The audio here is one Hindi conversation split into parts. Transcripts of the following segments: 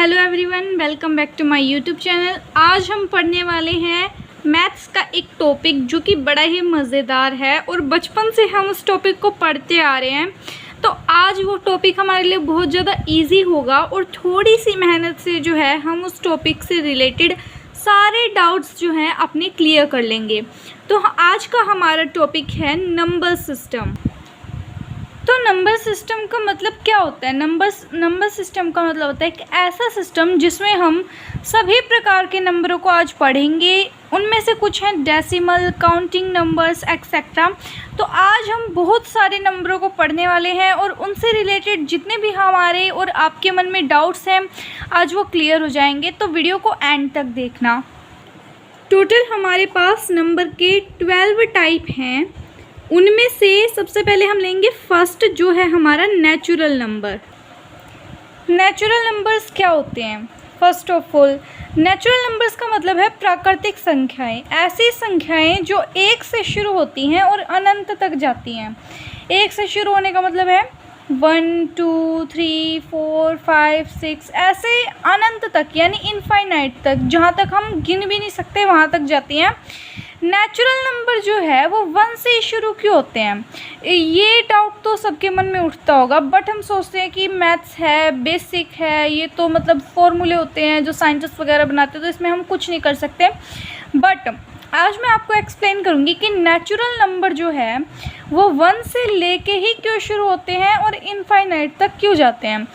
Hello everyone, welcome back to my YouTube channel. आज हम पढ़ने वाले हैं मैथ्स का एक टॉपिक जो कि बड़ा ही मज़ेदार है और बचपन से हम उस टॉपिक को पढ़ते आ रहे हैं। तो आज वो टॉपिक हमारे लिए बहुत ज़्यादा इजी होगा और थोड़ी सी मेहनत से जो है हम उस टॉपिक से रिलेटेड सारे डाउट्स जो हैं अपने क्लियर कर लेंगे। तो आज का हमारा टॉपिक है नंबर सिस्टम। तो नंबर सिस्टम का मतलब क्या होता है? नंबर सिस्टम का मतलब होता है एक ऐसा सिस्टम जिसमें हम सभी प्रकार के नंबरों को आज पढ़ेंगे। उनमें से कुछ हैं डेसिमल, काउंटिंग नंबर्स एक्सेट्रा। तो आज हम बहुत सारे नंबरों को पढ़ने वाले हैं और उनसे रिलेटेड जितने भी हमारे और आपके मन में डाउट्स हैं आज वो क्लियर हो जाएंगे। तो वीडियो को एंड तक देखना। टोटल हमारे पास नंबर के 12 टाइप हैं। उनमें से सबसे पहले हम लेंगे फर्स्ट, जो है हमारा नेचुरल नंबर। नेचुरल नंबर्स क्या होते हैं? First of all, natural numbers का मतलब है प्राकृतिक संख्याएं, ऐसी संख्याएं जो एक से शुरू होती हैं और अनंत तक जाती हैं। एक से शुरू होने का मतलब है 1 2 3 4 5 6 ऐसे अनंत तक, यानी इनफाइनाइट तक, जहाँ तक हम गिन भी नहीं सकते वहाँ तक जाती हैं। नेचुरल नंबर जो है वो 1 से ही शुरू क्यों होते हैं? ये डाउट तो सबके मन में उठता होगा, बट हम सोचते हैं कि मैथ्स है, बेसिक है, ये तो मतलब फॉर्मूले होते हैं जो साइंटिस्ट वगैरह बनाते हैं, तो इसमें हम कुछ नहीं कर सकते। बट आज मैं आपको एक्सप्लेन करूँगी कि नेचुरल नंबर जो है वो 1 से लेके ही क्यों शुरू होते हैं और इनफाइनाइट तक क्यों जाते हैं।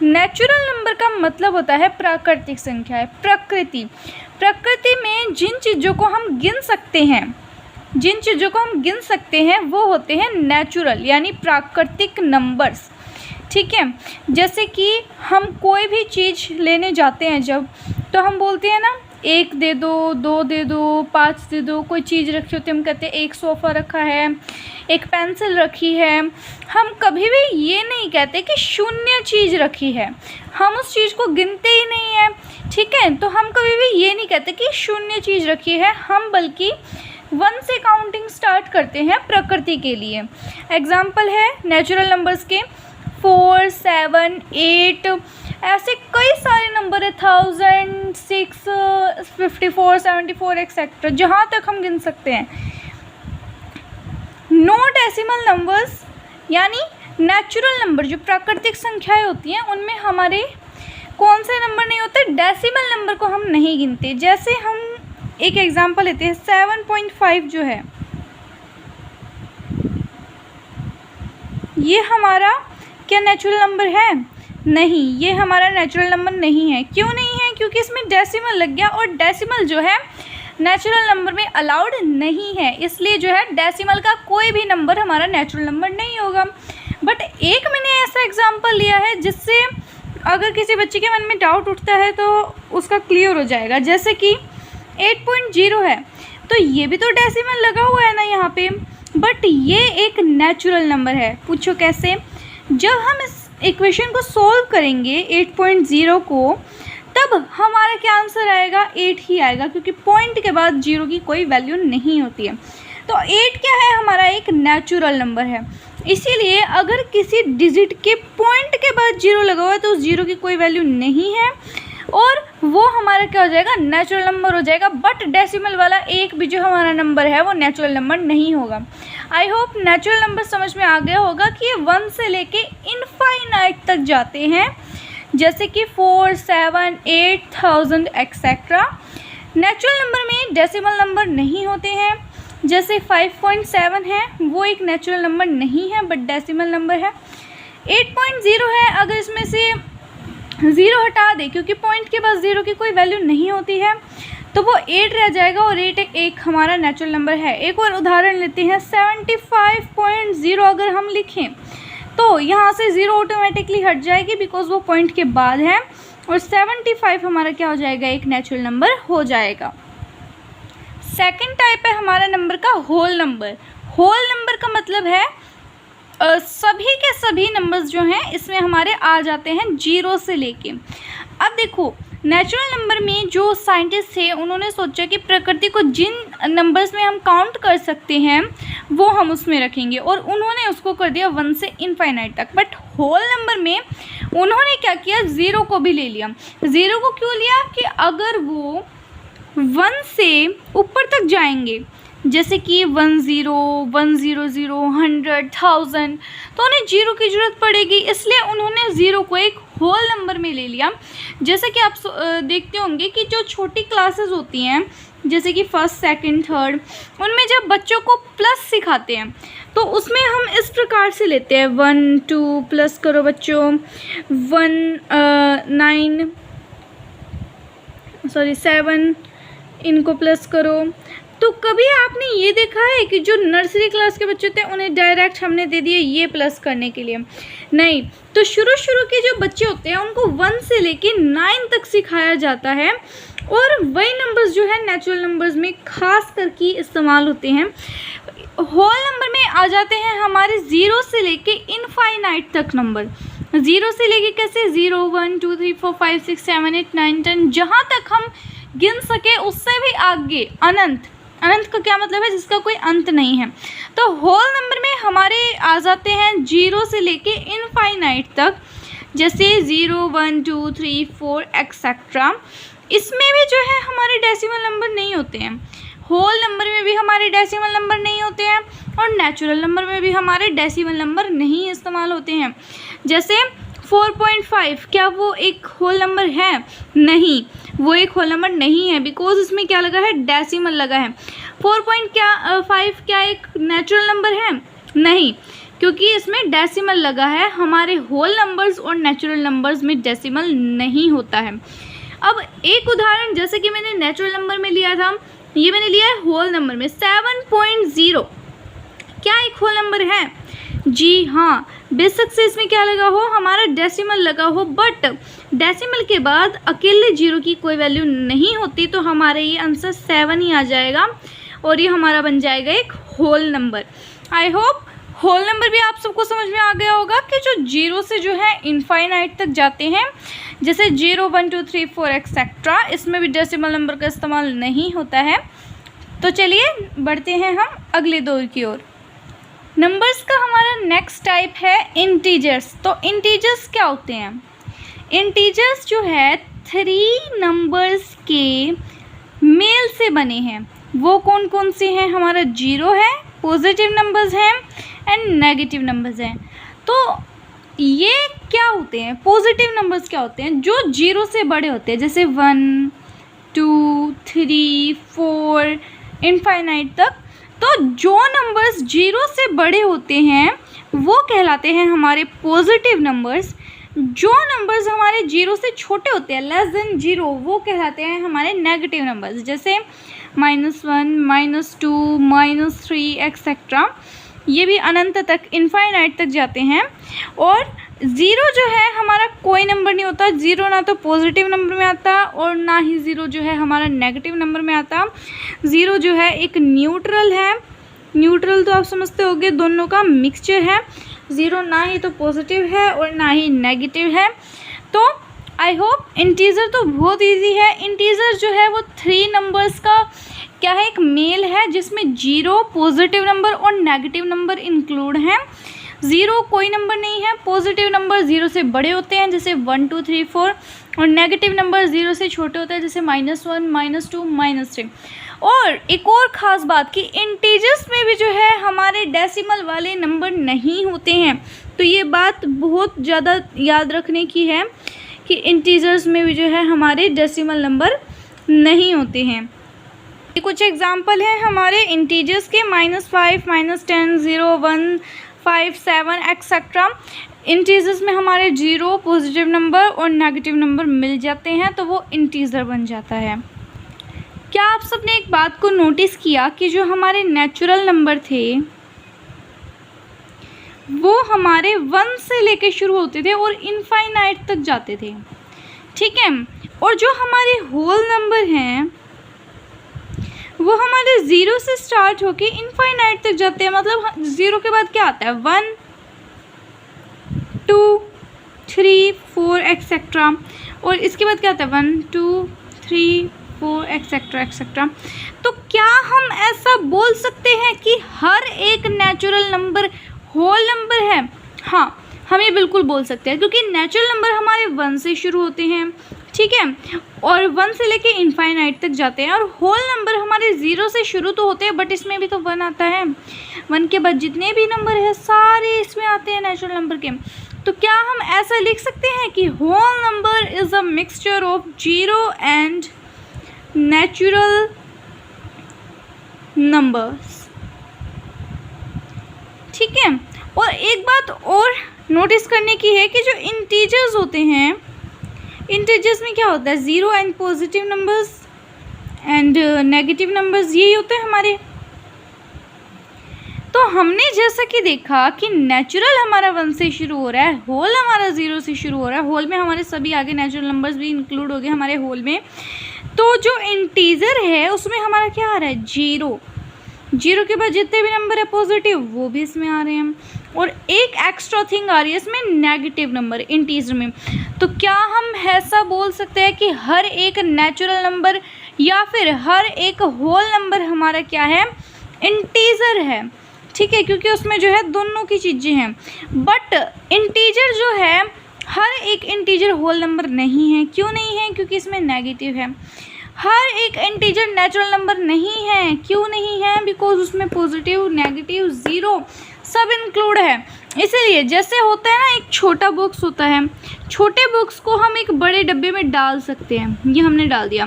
नेचुरल नंबर का मतलब होता है प्राकृतिक संख्या है, प्रकृति में जिन चीज़ों को हम गिन सकते हैं वो होते हैं नेचुरल यानी प्राकृतिक नंबर्स। ठीक है, जैसे कि हम कोई भी चीज़ लेने जाते हैं जब, तो हम बोलते हैं ना 1 दे दो, 2 दे दो, 5 दे दो। कोई चीज़ रखी होती है हम कहते हैं एक सोफ़ा रखा है, एक पेंसिल रखी है। हम कभी भी ये नहीं कहते कि शून्य चीज़ रखी है, हम उस चीज़ को गिनते ही नहीं है। ठीक है, तो हम कभी भी ये नहीं कहते कि शून्य चीज़ रखी है, हम बल्कि 1 से काउंटिंग स्टार्ट करते हैं प्रकृति के लिए। एग्जाम्पल है नेचुरल नंबर्स के 4 7 8, ऐसे कई सारे नंबर है, 1000 6 54 74 एक्सेट्रा, जहाँ तक हम गिन सकते हैं। नो डेसिमल नंबर्स यानी नेचुरल नंबर जो प्राकृतिक संख्याएं होती हैं उनमें हमारे कौन से नंबर नहीं होते? डेसिमल नंबर को हम नहीं गिनते। जैसे हम एक एग्जांपल लेते हैं 7.5 जो है, ये हमारा क्या नेचुरल नंबर है? नहीं, ये हमारा नेचुरल नंबर नहीं है। क्यों नहीं है? क्योंकि इसमें डेसिमल लग गया और डेसिमल जो है नेचुरल नंबर में अलाउड नहीं है, इसलिए जो है डेसिमल का कोई भी नंबर हमारा नेचुरल नंबर नहीं होगा। बट एक मैंने ऐसा एग्जांपल लिया है जिससे अगर किसी बच्चे के मन में डाउट उठता है तो उसका क्लियर हो जाएगा। जैसे कि 8.0 है, तो ये भी तो डेसिमल लगा हुआ है ना यहाँ पे, बट ये एक नेचुरल नंबर है। पूछो कैसे? जब हम इस इक्वेशन को सॉल्व करेंगे 8.0 को, तब हमारा क्या आंसर आएगा? 8 ही आएगा, क्योंकि पॉइंट के बाद 0 की कोई वैल्यू नहीं होती है। तो 8 क्या है? हमारा एक नेचुरल नंबर है। इसीलिए अगर किसी डिजिट के पॉइंट के बाद 0 लगा हुआ है तो उस 0 की कोई वैल्यू नहीं है और वो हमारा क्या हो जाएगा? नेचुरल नंबर हो जाएगा। बट डेसिमल वाला एक भी जो हमारा नंबर है वो नेचुरल नंबर नहीं होगा। आई होप नेचुरल नंबर समझ में आ गया होगा कि ये 1 से लेके इनफाइनाइट तक जाते हैं, जैसे कि 4 7 8 1000 एक्सेट्रा। नेचुरल नंबर में डेसिमल नंबर नहीं होते हैं, जैसे 5.7 है, वो एक नेचुरल नंबर नहीं है बट डेसिमल नंबर है। 8.0 है, अगर इसमें से 0 हटा दे क्योंकि पॉइंट के बाद 0 की कोई वैल्यू नहीं होती है तो वो 8 रह जाएगा और 8 एक हमारा नेचुरल नंबर है। एक और उदाहरण लेते हैं 75.0 अगर हम लिखें तो यहाँ से 0 ऑटोमेटिकली हट जाएगी बिकॉज वो पॉइंट के बाद है और 75 हमारा क्या हो जाएगा? एक नेचुरल नंबर हो जाएगा। सेकंड टाइप है हमारा नंबर का होल नंबर। होल नंबर का मतलब है सभी के सभी नंबर्स जो हैं इसमें हमारे आ जाते हैं 0 से लेके। अब देखो नेचुरल नंबर में जो साइंटिस्ट थे उन्होंने सोचा कि प्रकृति को जिन नंबर्स में हम काउंट कर सकते हैं वो हम उसमें रखेंगे, और उन्होंने उसको कर दिया 1 से इनफाइनाइट तक। बट होल नंबर में उन्होंने क्या किया, 0 को भी ले लिया। 0 को क्यों लिया कि अगर वो 1 से ऊपर तक जाएंगे, जैसे कि 10, 100, 100, 1000, तो उन्हें 0 की ज़रूरत पड़ेगी, इसलिए उन्होंने 0 को एक होल नंबर में ले लिया। जैसे कि आप देखते होंगे कि जो छोटी क्लासेस होती हैं, जैसे कि फर्स्ट, सेकंड, थर्ड, उनमें जब बच्चों को प्लस सिखाते हैं तो उसमें हम इस प्रकार से लेते हैं 1 2 प्लस करो बच्चों, 7 इनको प्लस करो। तो कभी आपने ये देखा है कि जो नर्सरी क्लास के बच्चे होते हैं उन्हें डायरेक्ट हमने दे दिए ये प्लस करने के लिए? नहीं। तो शुरू के जो बच्चे होते हैं उनको 1 से लेके 9 तक सिखाया जाता है, और वही नंबर्स जो है नेचुरल नंबर्स में खास करके इस्तेमाल होते हैं। होल नंबर में आ जाते हैं हमारे 0 से लेके इनफाइनाइट तक नंबर। 0 से लेके कैसे, 0 1 2 3 4 5 6 7 8 9 10, जहाँ तक हम गिन सके उससे भी आगे अनंत। अनंत का क्या मतलब है, जिसका कोई अंत नहीं है। तो होल नंबर में हमारे आ जाते हैं 0 से लेके इनफाइनाइट तक, जैसे 0 1 2 3 4 एक्सेट्रा। इसमें भी जो है हमारे डेसिमल नंबर नहीं होते हैं। होल नंबर में भी हमारे डेसिमल नंबर नहीं होते हैं, और नेचुरल नंबर में भी हमारे डेसिमल नंबर नहीं इस्तेमाल होते हैं। जैसे 4.5, क्या वो एक होल नंबर है? नहीं, वो एक होल नंबर नहीं है, बिकॉज इसमें क्या लगा है, डेसिमल लगा है। 4.5 क्या एक नेचुरल नंबर है? नहीं, क्योंकि इसमें डेसिमल लगा है। हमारे होल नंबर्स और नेचुरल नंबर्स में डेसिमल नहीं होता है। अब एक उदाहरण, जैसे कि मैंने नेचुरल नंबर में लिया था, ये मैंने लिया है होल नंबर में। 7.0 क्या एक होल नंबर है? जी हाँ, बेशक से इसमें क्या लगा हो, हमारा डेसिमल लगा हो, बट डेसिमल के बाद अकेले 0 की कोई वैल्यू नहीं होती, तो हमारे ये आंसर 7 ही आ जाएगा, और ये हमारा बन जाएगा एक whole number. I hope whole number भी आप सबको समझ में आ गया होगा कि जो 0 से जो है इनफाइनाइट तक जाते हैं, जैसे 0 1 2 3 4 एक्सेट्रा, इसमें भी डेसिमल नंबर का इस्तेमाल नहीं होता है। तो चलिए बढ़ते हैं हम अगले दौर की ओर। नंबर्स का हमारा नेक्स्ट टाइप है इंटीजर्स। तो इंटीजर्स क्या होते हैं? इंटीजर्स जो है 3 नंबर्स के मेल से बने हैं। वो कौन कौन से हैं? हमारा 0 है, पॉजिटिव नंबर्स हैं, एंड नेगेटिव नंबर्स हैं। तो ये क्या होते हैं? पॉजिटिव नंबर्स क्या होते हैं? जो 0 से बड़े होते हैं, जैसे 1 2 3 4 इनफाइनाइट तक। तो जो नंबर्स 0 से बड़े होते हैं वो कहलाते हैं हमारे पॉजिटिव नंबर्स। जो नंबर्स हमारे 0 से छोटे होते हैं, लेस देन 0, वो कहलाते हैं हमारे नेगेटिव नंबर्स, जैसे -1 -2 -3 एक्सेट्रा। ये भी अनंत तक, इनफाइनाइट तक जाते हैं। और 0 जो है हमारा कोई नंबर नहीं होता। 0 ना तो पॉजिटिव नंबर में आता और ना ही 0 जो है हमारा नेगेटिव नंबर में आता। 0 जो है एक न्यूट्रल है। न्यूट्रल तो आप समझते होंगे, दोनों का मिक्सचर है। 0 ना ही तो पॉजिटिव है और ना ही नेगेटिव है। तो आई होप इंटीजर तो बहुत इजी है। इंटीजर जो है वो 3 नंबर्स का क्या है, एक मेल है, जिसमें 0 पॉजिटिव नंबर और नेगेटिव नंबर इंक्लूड हैं। 0 कोई नंबर नहीं है। पॉजिटिव नंबर 0 से बड़े होते हैं, जैसे 1 2 3 4, और नेगेटिव नंबर 0 से छोटे होते हैं, जैसे -1 -2 -3। और एक और ख़ास बात कि इंटीजर्स में भी जो है हमारे डेसिमल वाले नंबर नहीं होते हैं। तो ये बात बहुत ज़्यादा याद रखने की है कि इंटीजर्स में भी जो है हमारे डेसिमल नंबर नहीं होते हैं। ये कुछ एग्जाम्पल हैं हमारे इंटीजर्स के, -5 -10 0 1 5 7 एक्सेट्रा। इंटीजर्स में हमारे 0 पॉजिटिव नंबर और नेगेटिव नंबर मिल जाते हैं, तो वो इंटीजर बन जाता है। क्या आप सबने एक बात को नोटिस किया कि जो हमारे नेचुरल नंबर थे वो हमारे 1 से लेके शुरू होते थे और इनफाइनाइट तक जाते थे, ठीक है। और जो हमारे होल नंबर हैं वो हमारे 0 से स्टार्ट होके इनफाइनाइट तक जाते हैं। मतलब 0 के बाद क्या आता है, 1 2 3 4 एक्सेट्रा। और इसके बाद क्या होता है 1 2 3 4 एक्सेट्रा एक्सेट्रा। तो क्या हम ऐसा बोल सकते हैं कि हर एक नेचुरल नंबर होल नंबर है? हाँ, हम ये बिल्कुल बोल सकते हैं, क्योंकि नेचुरल नंबर हमारे 1 से शुरू होते हैं, ठीक है, और 1 से लेके इनफाइनाइट तक जाते हैं। और होल नंबर हमारे 0 से शुरू तो होते हैं, बट इसमें भी तो 1 आता है। 1 के बाद जितने भी नंबर है सारे इसमें आते हैं नेचुरल नंबर के। तो क्या हम ऐसा लिख सकते हैं कि whole number is a mixture of 0 and natural numbers? ठीक है। और एक बात और नोटिस करने की है कि जो इंटीजर्स होते हैं, इंटीजर्स में क्या होता है 0 and positive numbers and negative numbers, यही होते हैं हमारे। तो हमने जैसा कि देखा कि नेचुरल हमारा 1 से शुरू हो रहा है, होल हमारा 0 से शुरू हो रहा है, होल में हमारे सभी आगे नेचुरल नंबर्स भी इंक्लूड हो गए हमारे होल में। तो जो इंटीजर है उसमें हमारा क्या आ रहा है 0। 0 के बाद जितने भी नंबर है पॉजिटिव वो भी इसमें आ रहे हैं। और एक एक्स्ट्रा थिंग आ रही है इसमें नेगेटिव नंबर इंटीजर में। तो क्या हम ऐसा बोल सकते हैं कि हर एक नेचुरल नंबर या फिर हर एक होल नंबर हमारा क्या है इंटीजर है? ठीक है, क्योंकि उसमें जो है दोनों की चीज़ें हैं। बट इंटीजर जो है हर एक इंटीजर होल नंबर नहीं है। क्यों नहीं है? क्योंकि इसमें नेगेटिव है। हर एक इंटीजर नेचुरल नंबर नहीं है। क्यों नहीं है? बिकॉज उसमें पॉजिटिव नेगेटिव 0 सब इंक्लूड है। इसीलिए जैसे होता है ना, एक छोटा बॉक्स होता है, छोटे बॉक्स को हम एक बड़े डब्बे में डाल सकते हैं, ये हमने डाल दिया।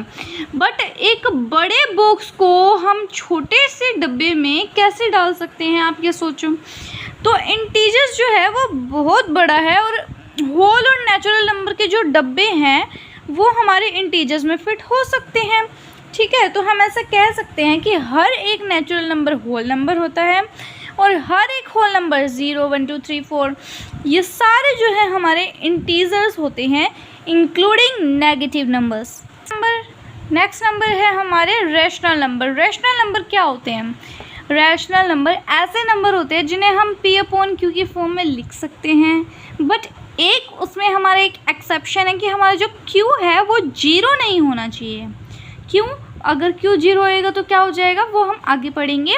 बट एक बड़े बॉक्स को हम छोटे से डब्बे में कैसे डाल सकते हैं, आप ये सोचो। तो इंटीजर्स जो है वो बहुत बड़ा है, और होल और नेचुरल नंबर के जो डब्बे हैं वो हमारे इंटीजर्स में फिट हो सकते हैं। ठीक है, तो हम ऐसा कह सकते हैं कि हर एक नेचुरल नंबर होल नंबर होता है, और हर एक होल नंबर 0 1 2 3 4 ये सारे जो है हमारे इंटीजर्स होते हैं, including negative numbers. Next number है हमारे रैशनल नंबर। रैशनल नंबर क्या होते हैं? रैशनल नंबर ऐसे नंबर होते हैं जिन्हें हम P/Q की फॉर्म में लिख सकते हैं। बट एक उसमें हमारा एक एक्सेप्शन है कि हमारा जो Q है वो 0 नहीं होना चाहिए। क्यों? अगर Q 0 होएगा तो क्या हो जाएगा, वो हम आगे पढ़ेंगे।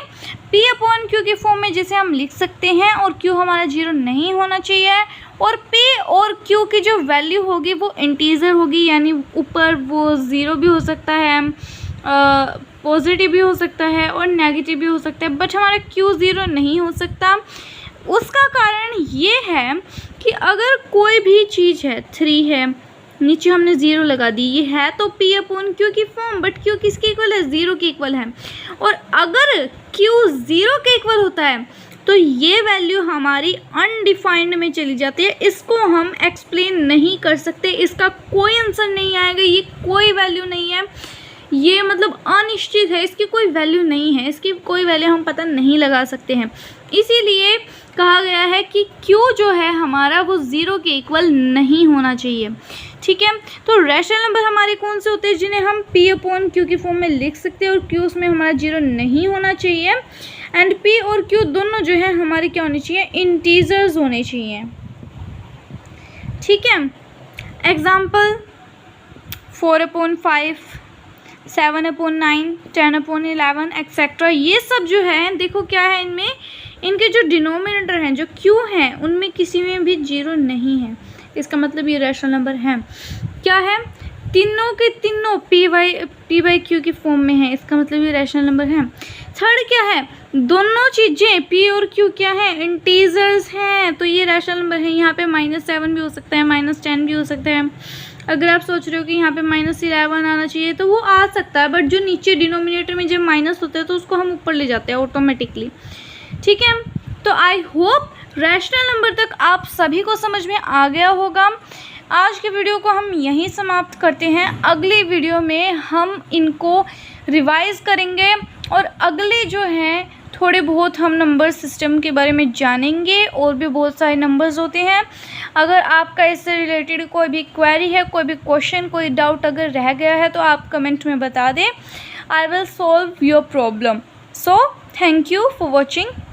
P/Q की फॉर्म में जिसे हम लिख सकते हैं, और Q हमारा 0 नहीं होना चाहिए। और P और Q की जो वैल्यू होगी वो इंटीजर होगी, यानी ऊपर वो 0 भी हो सकता है, पॉजिटिव भी हो सकता है और नेगेटिव भी हो सकता है। बट हमारा Q 0 नहीं हो सकता। उसका कारण ये है कि अगर कोई भी चीज़ है 3 है, नीचे हमने 0 लगा दी, ये है तो P/Q की फॉर्म, बट Q किसके इक्वल है? 0 के इक्वल है। और अगर Q 0 के इक्वल होता है तो ये वैल्यू हमारी अनडिफाइंड में चली जाती है। इसको हम एक्सप्लेन नहीं कर सकते, इसका कोई आंसर नहीं आएगा, ये कोई वैल्यू नहीं है, ये मतलब अनिश्चित है, इसकी कोई वैल्यू नहीं है, इसकी कोई वैल्यू हम पता नहीं लगा सकते हैं। इसीलिए कहा गया है कि Q जो है हमारा वो 0 के इक्वल नहीं होना चाहिए। ठीक है, तो रैशनल नंबर हमारे कौन से होते हैं जिन्हें हम P/Q की फॉर्म में लिख सकते हैं, और Q उसमें हमारा 0 नहीं होना चाहिए। एंड P और Q दोनों जो है हमारे क्या होने चाहिए? इंटीजर्स होने चाहिए। ठीक है, एग्जाम्पल 4/5 7/9 10/11 एक्सेट्रा, ये सब जो है देखो क्या है, इनमें इनके जो डिनोमिनेटर हैं जो Q हैं उनमें किसी में भी 0 नहीं है। इसका मतलब ये रैशनल नंबर है। क्या है? तीनों के तीनों P/Q की फॉर्म में है, इसका मतलब ये रैशनल नंबर है। थर्ड क्या है? दोनों चीज़ें P और Q क्या है? इंटीजर्स हैं, तो ये रैशनल नंबर है। यहाँ पे -7 भी हो सकता है, -10 भी हो सकता है। अगर आप सोच रहे हो कि यहाँ पे -11 आना चाहिए तो वो आ सकता है, बट जो नीचे डिनोमिनेटर में जब माइनस होता है तो उसको हम ऊपर ले जाते हैं ऑटोमेटिकली। ठीक है, तो आई होप रैशनल नंबर तक आप सभी को समझ में आ गया होगा। आज के वीडियो को हम यहीं समाप्त करते हैं। अगली वीडियो में हम इनको रिवाइज करेंगे, और अगले जो हैं थोड़े बहुत हम नंबर सिस्टम के बारे में जानेंगे, और भी बहुत सारे नंबर्स होते हैं। अगर आपका इससे रिलेटेड कोई भी क्वेरी है, कोई भी क्वेश्चन, कोई डाउट अगर रह गया है तो आप कमेंट में बता दें। I will solve your problem. So thank you for watching.